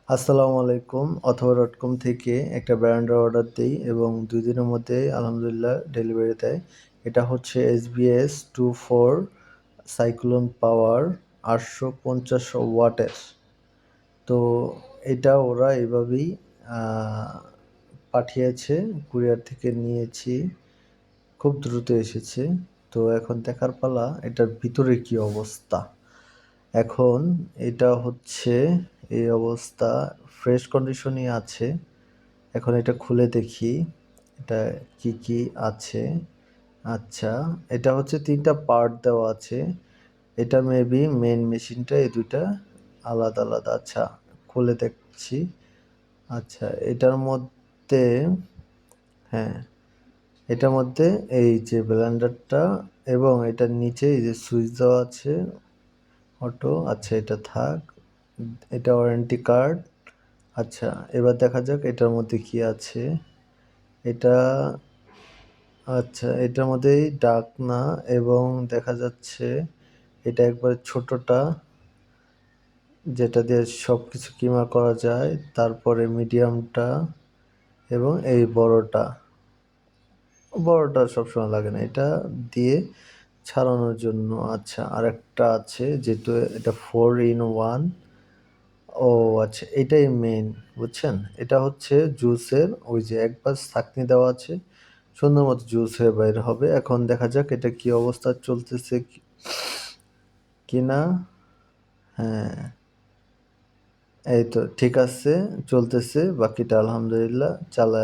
আসসালামু আলাইকুম। অথবা.com থেকে একটা ব্লেন্ডার অর্ডার দেই এবং ২ দিনের মধ্যে আলহামদুলিল্লাহ ডেলিভারি দেয়। এটা হচ্ছে SBS 24 সাইক্লোন পাওয়ার ৮৫০ ওয়াটের। তো এটা ওরা এভাবেই আ পাঠিয়েছে, কুরিয়ার থেকে নিয়েছি। খুব দ্রুত এসেছে। তো এখন দেখার পালা এটার ভিতরে কি অবস্থা। এখন এটা হচ্ছে এই অবস্থা, ফ্রেশ কন্ডিশনই আছে। এখন এটা খুলে দেখি এটা কি কি আছে। আচ্ছা, এটা হচ্ছে ৩ টা পার্ট দেওয়া আছে। এটা মেবি মেইন মেশিনটা, এই ২ টা আলাদা, আলাদা। আচ্ছা, খুলে দেখছি। আচ্ছা, এটার মধ্যে হ্যাঁ, এটার মধ্যে এই যে ব্লেন্ডারটা এবং এটার নিচে এই যে সুইচ দেওয়া আছে অটো। আচ্ছা, এটা থাক। এটা ওয়ারেন্টি কার্ড। আচ্ছা, এবার দেখা যাক এটার মধ্যে কি আছে। এটা আচ্ছা, এটার মধ্যেই ঢাকনা এবং দেখা যাচ্ছে এটা একবারে ছোটটা, যেটা দিয়ে সবকিছু কিমা করা যায়। তারপরে মিডিয়ামটা এবং এই বড়টা। বড়টা সবসময় লাগে না, এটা দিয়ে ছাড়ানোর জন্য। আচ্ছা, আরেকটা আছে যেটা এটা 4 in 1। ও আচ্ছা, এটাই মেইন, বুঝছেন? এটা হচ্ছে জুসের ওই যে একবার ছাঁকনি দেওয়া আছে, সুন্দর মতো জুস হয়ে বাইর হবে। এখন দেখা যাক এটা কি অবস্থা চলতেছে কিনা। হ্যাঁ, এই তো ঠিক আছে, চলতেছে। বাকিটা আলহামদুলিল্লাহ চালায়